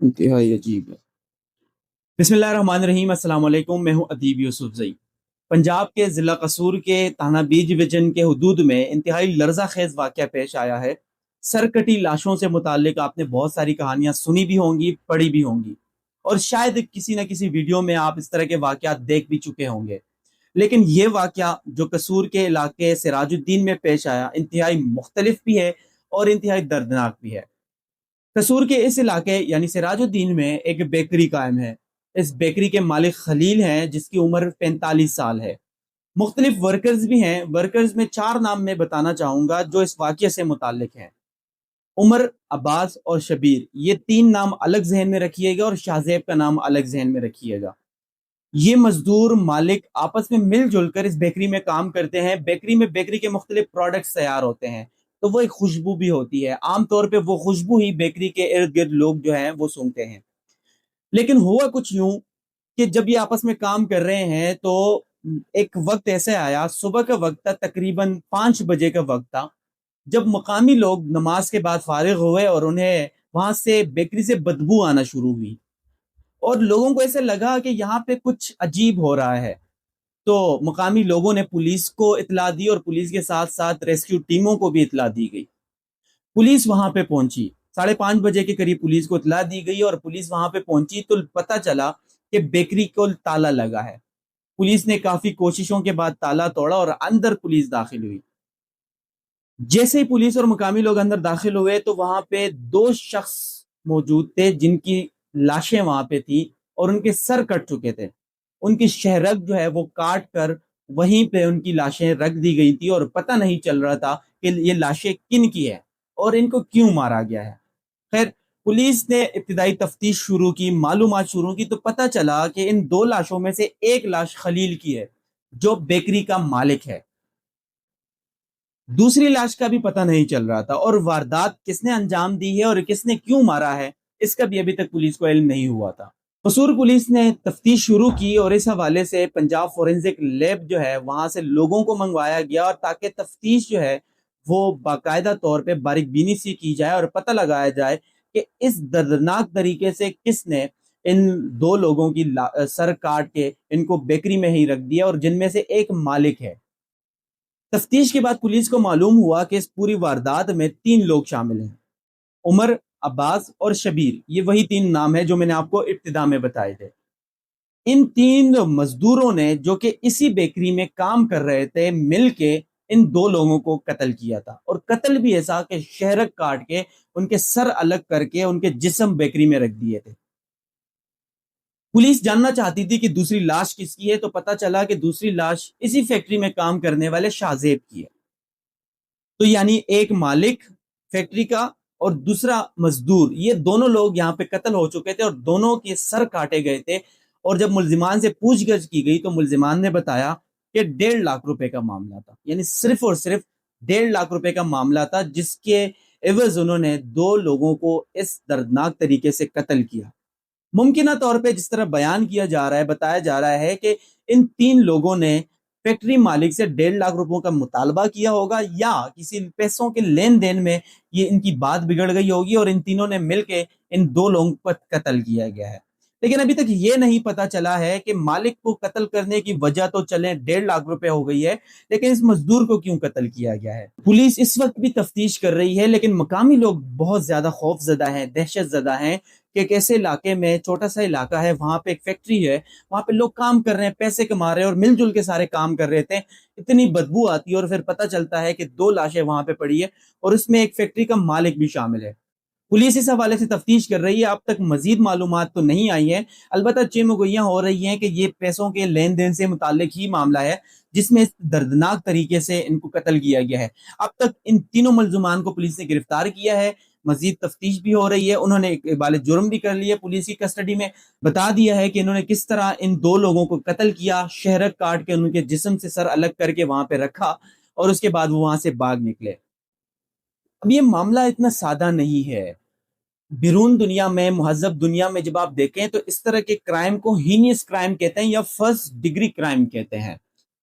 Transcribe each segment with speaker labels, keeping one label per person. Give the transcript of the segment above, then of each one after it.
Speaker 1: इंतहाई अजीब है। बिस्मिल्लाहिर्रहमानिर्रहीम, अस्सलाम वालेकुम। मैं हूं अदीब यूसुफ जई। पंजाब के ज़िला कसूर के थाना बीज डिवीजन के हुदूद में इंतहाई लर्जा खेज वाक़या पेश आया है। सरकटी लाशों से मुतालिक आपने बहुत सारी कहानियां सुनी भी होंगी, पढ़ी भी होंगी, और शायद किसी न किसी वीडियो में आप इस तरह के वाक़यात देख भी चुके होंगे। लेकिन ये वाक़या जो कसूर के इलाके सिराजुद्दीन में पेश आया, इंतहाई मुख्तलिफ भी है और इंतहाई दर्दनाक भी है। कसूर के इस इलाके यानी सिराजुद्दीन में एक बेकरी कायम है। इस बेकरी के मालिक खलील हैं, जिसकी उम्र 45 साल है। मुख्तलिफ वर्कर्स भी हैं। वर्कर्स में चार नाम मैं बताना चाहूंगा जो इस वाक्य से मुतालिक हैं। उमर, अब्बास और शबीर, ये तीन नाम अलग जहन में रखिएगा और शाहजेब का नाम अलग जहन में रखिएगा। ये मजदूर मालिक आपस में मिलजुल कर इस बेकरी में काम करते हैं। बेकरी में बेकरी के मुख्तलिफ प्रोडक्ट्स तैयार होते हैं, तो वो एक खुशबू भी होती है। आमतौर पे वो खुशबू ही बेकरी के इर्द गिर्द लोग जो हैं वो सूंघते हैं। लेकिन हुआ कुछ यूं कि जब ये आपस में काम कर रहे हैं तो एक वक्त ऐसे आया, सुबह का वक्त था, तकरीबन 5 बजे का वक्त था, जब मकामी लोग नमाज के बाद फारिग हुए और उन्हें वहां से बेकरी से बदबू आना शुरू हुई और लोगों को ऐसे लगा कि यहाँ पे कुछ अजीब हो रहा है। तो मकामी लोगों ने पुलिस को इतला दी और पुलिस के साथ साथ रेस्क्यू टीमों को भी इतला दी गई। पुलिस वहां पे पहुंची, 5:30 बजे के करीब पुलिस को इतला दी गई और पुलिस वहां पे पहुंची तो पता चला कि बेकरी को ताला लगा है। पुलिस ने काफी कोशिशों के बाद ताला तोड़ा और अंदर पुलिस दाखिल हुई। जैसे ही पुलिस और मुकामी लोग अंदर दाखिल हुए तो वहां पे दो शख्स मौजूद थे जिनकी लाशें वहां पे थी और उनके सर कट चुके थे। उनकी शहरग जो है वो काट कर वहीं पे उनकी लाशें रख दी गई थी और पता नहीं चल रहा था कि ये लाशें किन की है और इनको क्यों मारा गया है। खैर, पुलिस ने इब्तिदाई तफ्तीश शुरू की, मालूमात शुरू की, तो पता चला कि इन दो लाशों में से एक लाश खलील की है जो बेकरी का मालिक है। दूसरी लाश का भी पता नहीं चल रहा था और वारदात किसने अंजाम दी है और किसने क्यों मारा है इसका भी अभी तक पुलिस को इल्म नहीं हुआ था। कसूर पुलिस ने तफ्तीश शुरू की और इस हवाले से पंजाब फोरेंसिक लैब जो है वहां से लोगों को मंगवाया गया और ताकि तफ्तीश जो है वो बाकायदा तौर पे बारीक बीनी से की जाए और पता लगाया जाए कि इस दर्दनाक तरीके से किसने इन दो लोगों की सर काट के इनको बेकरी में ही रख दिया और जिनमें से एक मालिक है। तफ्तीश के बाद पुलिस को मालूम हुआ कि इस पूरी वारदात में तीन लोग शामिल हैं। उमर, अब्बास और शबीर, ये वही तीन नाम है जो मैंने आपको इब्तिदा में बताए थे। इन तीन मजदूरों ने जो कि इसी बेकरी में काम कर रहे थे मिलके इन दो लोगों को कत्ल किया था और कत्ल भी ऐसा कि शहरक काट के उनके सर अलग करके उनके जिस्म बेकरी में रख दिए थे। पुलिस जानना चाहती थी कि दूसरी लाश किसकी है, तो पता चला कि दूसरी लाश इसी फैक्ट्री में काम करने वाले शाहजेब की है। तो यानी एक मालिक फैक्ट्री का और दूसरा मजदूर, ये दोनों लोग यहाँ पे कत्ल हो चुके थे और दोनों के सर काटे गए थे। और जब मुल्जिमान से पूछगछ की गई तो मुल्जिमान ने बताया कि 1.5 लाख रुपए का मामला था, यानी सिर्फ और सिर्फ 1.5 लाख रुपए का मामला था, जिसके एवज उन्होंने दो लोगों को इस दर्दनाक तरीके से कत्ल किया। मुमकिन तौर पे जिस तरह बयान किया जा रहा है, बताया जा रहा है कि इन तीन लोगों ने फैक्ट्री मालिक से 1.5 लाख रुपयों का मुतालबा किया होगा या किसी पैसों के लेन देन में ये इनकी बात बिगड़ गई होगी और इन तीनों ने मिलकर इन दो लोगों पर कत्ल किया गया है। लेकिन अभी तक ये नहीं पता चला है कि मालिक को कत्ल करने की वजह तो चले 1.5 लाख रुपए हो गई है, लेकिन इस मजदूर को क्यों कत्ल किया गया है। पुलिस इस वक्त भी तफ्तीश कर रही है, लेकिन मकामी लोग बहुत ज्यादा खौफजदा हैं, दहशत जदा हैं कि एक ऐसे इलाके में, छोटा सा इलाका है, वहां पे एक फैक्ट्री है, वहां पे लोग काम कर रहे हैं, पैसे कमा रहे हैं और मिलजुल के सारे काम कर रहे थे। इतनी बदबू आती है और फिर पता चलता है कि दो लाशें वहां पे पड़ी है और उसमें एक फैक्ट्री का मालिक भी शामिल है। पुलिस इस हवाले से तफ्तीश कर रही है। अब तक मजीद मालूमात तो नहीं आई है, अलबत्ता चेमुगोइयां हो रही हैं कि ये पैसों के लेन देन से मुतालिक ही मामला है जिसमें इस दर्दनाक तरीके से इनको कत्ल किया गया है। अब तक इन तीनों मुल्जुमान को पुलिस ने गिरफ्तार किया है, मजीद तफ्तीश भी हो रही है। उन्होंने इकबाल जुर्म भी कर लिया, पुलिस की कस्टडी में बता दिया है कि इन्होंने किस तरह इन दो लोगों को कत्ल किया, शहरक काट के उनके जिस्म से सर अलग करके वहां पे रखा और उसके बाद वो वहां से भाग निकले। अब ये मामला इतना सादा नहीं है। बिरून दुनिया में, मुहज्जब दुनिया में जब आप देखें तो इस तरह के क्राइम को हीनियस क्राइम कहते हैं या फर्स्ट डिग्री क्राइम कहते हैं।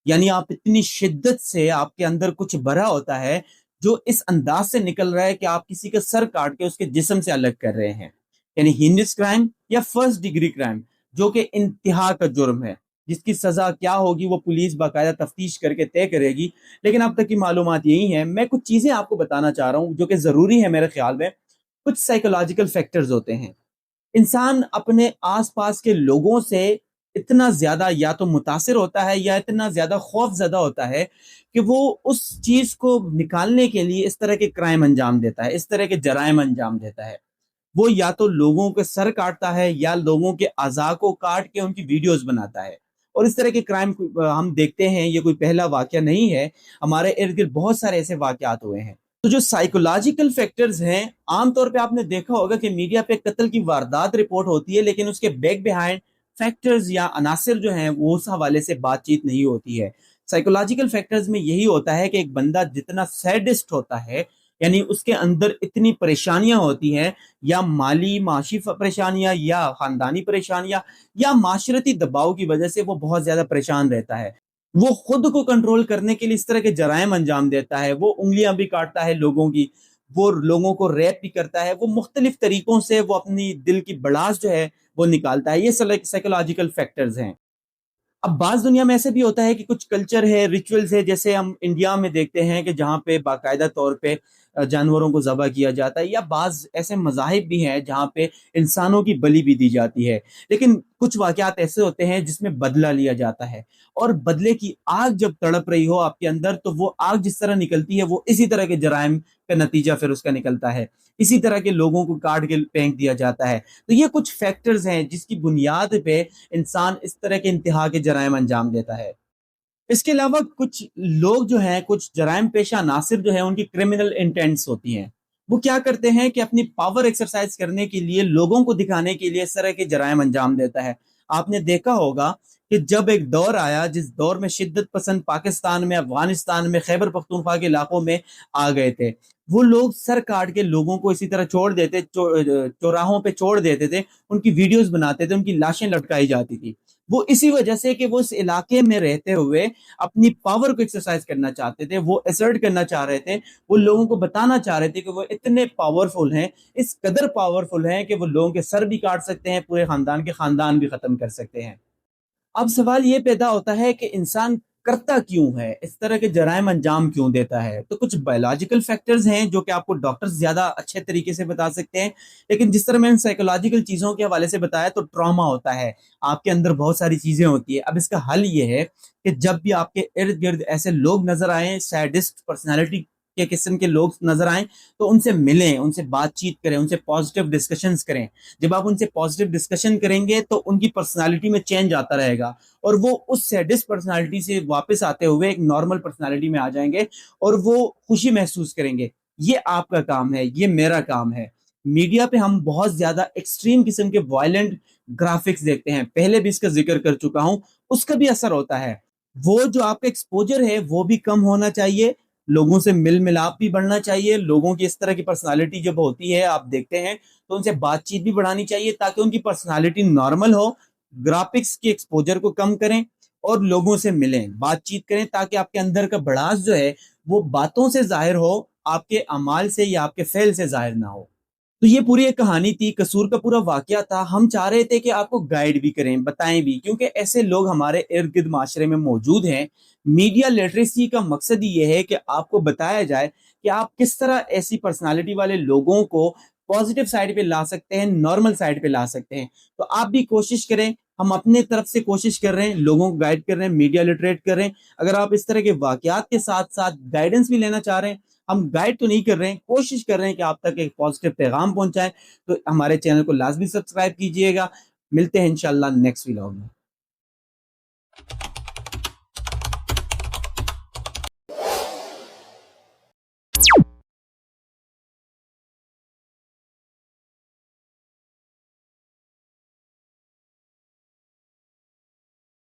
Speaker 1: यानी आप इतनी शिद्दत से, आपके अंदर कुछ भरा होता है जो इस अंदाज से निकल रहा है कि आप किसी का सर काट के उसके जिस्म से अलग कर रहे हैं। یعنی ہینس کرائم یا فرسٹ ڈگری کرائم، جو کہ انتہا کا جرم ہے، جس کی سزا کیا ہوگی وہ پولیس باقاعدہ تفتیش کر کے طے کرے گی۔ لیکن اب تک کی معلومات یہی ہیں۔ میں کچھ چیزیں آپ کو بتانا چاہ رہا ہوں جو کہ ضروری ہے میرے خیال میں۔ کچھ سائیکولوجیکل فیکٹرز ہوتے ہیں۔ انسان اپنے آس پاس کے لوگوں سے اتنا زیادہ یا تو متاثر ہوتا ہے یا اتنا زیادہ خوف زدہ ہوتا ہے کہ وہ اس چیز کو نکالنے کے لیے اس طرح کے کرائم انجام دیتا ہے، اس طرح کے جرائم انجام دیتا ہے۔ وہ یا تو لوگوں کے سر کاٹتا ہے یا لوگوں کے اعضاء کو کاٹ کے ان کی ویڈیوز بناتا ہے، اور اس طرح کے کرائم ہم دیکھتے ہیں۔ یہ کوئی پہلا واقعہ نہیں ہے، ہمارے ارد گرد بہت سارے ایسے واقعات ہوئے ہیں۔ تو جو سائیکولوجیکل فیکٹرز ہیں، عام طور پہ آپ نے دیکھا ہوگا کہ میڈیا پہ قتل کی واردات رپورٹ ہوتی ہے، لیکن اس کے بیک بیہائنڈ فیکٹرز یا عناصر جو ہیں وہ اس حوالے سے بات چیت نہیں ہوتی ہے۔ سائیکولوجیکل فیکٹرز میں یہی ہوتا ہے کہ ایک بندہ جتنا سیڈسٹ ہوتا ہے، یعنی اس کے اندر اتنی پریشانیاں ہوتی ہیں، یا مالی معاشی پریشانیاں یا خاندانی پریشانیاں یا معاشرتی دباؤ کی وجہ سے وہ بہت زیادہ پریشان رہتا ہے، وہ خود کو کنٹرول کرنے کے لیے اس طرح کے جرائم انجام دیتا ہے۔ وہ انگلیاں بھی کاٹتا ہے لوگوں کی، وہ لوگوں کو ریپ بھی کرتا ہے، وہ مختلف طریقوں سے وہ اپنی دل کی بڑاس جو ہے وہ نکالتا ہے۔ یہ سائیکولوجیکل فیکٹرز ہیں۔ اب بعض دنیا میں ایسے بھی ہوتا ہے کہ کچھ کلچر ہے، ریچولز ہے، جیسے ہم انڈیا میں دیکھتے ہیں کہ جہاں پہ باقاعدہ طور پہ جانوروں کو ذبح کیا جاتا ہے، یا بعض ایسے مذاہب بھی ہیں جہاں پہ انسانوں کی بلی بھی دی جاتی ہے۔ لیکن کچھ واقعات ایسے ہوتے ہیں جس میں بدلہ لیا جاتا ہے، اور بدلے کی آگ جب تڑپ رہی ہو آپ کے اندر تو وہ آگ جس طرح نکلتی ہے وہ اسی طرح کے جرائم کا نتیجہ پھر اس کا نکلتا ہے، اسی طرح کے لوگوں کو کاٹ کے پھینک دیا جاتا ہے۔ تو یہ کچھ فیکٹرز ہیں جس کی بنیاد پہ انسان اس طرح کے انتہا کے جرائم انجام دیتا ہے۔ اس کے علاوہ کچھ لوگ جو ہیں، کچھ جرائم پیشہ عناصر جو ہیں، ان کی کرمنل انٹینٹس ہوتی ہیں۔ وہ کیا کرتے ہیں کہ اپنی پاور ایکسرسائز کرنے کے لیے، لوگوں کو دکھانے کے لیے اس طرح کے جرائم انجام دیتا ہے۔ آپ نے دیکھا ہوگا کہ جب ایک دور آیا جس دور میں شدت پسند پاکستان میں، افغانستان میں، خیبر پختونخوا کے علاقوں میں آ گئے تھے، وہ لوگ سر کاٹ کے لوگوں کو اسی طرح چھوڑ دیتے، چوراہوں پہ چھوڑ دیتے تھے، ان کی ویڈیوز بناتے تھے، ان کی لاشیں لٹکائی جاتی تھی۔ وہ اسی وجہ سے کہ وہ اس علاقے میں رہتے ہوئے اپنی پاور کو ایکسرسائز کرنا چاہتے تھے، وہ اسرٹ کرنا چاہ رہے تھے، وہ لوگوں کو بتانا چاہ رہے تھے کہ وہ اتنے پاورفل ہیں، اس قدر پاورفل ہیں کہ وہ لوگوں کے سر بھی کاٹ سکتے ہیں، پورے خاندان کے خاندان بھی ختم کر سکتے ہیں۔ اب سوال یہ پیدا ہوتا ہے کہ انسان کرتا کیوں ہے، اس طرح کے جرائم انجام کیوں دیتا ہے؟ تو کچھ بایولوجیکل فیکٹرز ہیں جو کہ آپ کو ڈاکٹر زیادہ اچھے طریقے سے بتا سکتے ہیں، لیکن جس طرح میں ان سائیکولوجیکل چیزوں کے حوالے سے بتایا تو ٹراما ہوتا ہے، آپ کے اندر بہت ساری چیزیں ہوتی ہیں۔ اب اس کا حل یہ ہے کہ جب بھی آپ کے ارد گرد ایسے لوگ نظر آئیں، سیڈسٹ پرسنالٹی کے قسم کے لوگ نظر آئیں، تو ان سے ملیں، ان سے بات چیت کریں، ان سے پازیٹیو ڈسکشنز کریں۔ جب آپ ان سے پازیٹیو ڈسکشن کریں گے تو ان کی پرسنالٹی میں چینج آتا رہے گا، اور وہ اس سیڈس پرسنالٹی سے واپس آتے ہوئے ایک نارمل پرسنالٹی میں آ جائیں گے، اور وہ خوشی محسوس کریں گے۔ یہ آپ کا کام ہے، یہ میرا کام ہے۔ میڈیا پہ ہم بہت زیادہ ایکسٹریم قسم کے وائلنٹ گرافکس دیکھتے ہیں، پہلے بھی اس کا ذکر کر چکا ہوں، اس کا بھی اثر ہوتا ہے۔ وہ جو آپ کا ایکسپوجر ہے وہ بھی کم ہونا چاہیے، لوگوں سے مل ملاپ بھی بڑھنا چاہیے، لوگوں کی اس طرح کی پرسنالٹی جب ہوتی ہے آپ دیکھتے ہیں تو ان سے بات چیت بھی بڑھانی چاہیے تاکہ ان کی پرسنالٹی نارمل ہو۔ گرافکس کی ایکسپوجر کو کم کریں اور لوگوں سے ملیں، بات چیت کریں، تاکہ آپ کے اندر کا بڑاس جو ہے وہ باتوں سے ظاہر ہو، آپ کے اعمال سے یا آپ کے فعل سے ظاہر نہ ہو۔ تو یہ پوری ایک کہانی تھی، قصور کا پورا واقعہ تھا۔ ہم چاہ رہے تھے کہ آپ کو گائیڈ بھی کریں، بتائیں بھی، کیونکہ ایسے لوگ ہمارے ارد گرد معاشرے میں موجود ہیں۔ میڈیا لٹریسی کا مقصد ہی یہ ہے کہ آپ کو بتایا جائے کہ آپ کس طرح ایسی پرسنالٹی والے لوگوں کو پازیٹیو سائڈ پہ لا سکتے ہیں، نارمل سائڈ پہ لا سکتے ہیں۔ تو آپ بھی کوشش کریں، ہم اپنے طرف سے کوشش کر رہے ہیں، لوگوں کو گائیڈ کر رہے ہیں، میڈیا لٹریٹ کر رہے ہیں۔ اگر آپ اس طرح کے واقعات کے ساتھ ساتھ گائیڈنس بھی لینا چاہ رہے ہیں، ہم گائیڈ تو نہیں کر رہے ہیں، کوشش کر رہے ہیں کہ آپ تک ایک پازیٹیو پیغام پہنچائیں، تو ہمارے چینل کو لازمی سبسکرائب کیجئے گا۔ ملتے ہیں انشاءاللہ نیکسٹ ویلاگ میں۔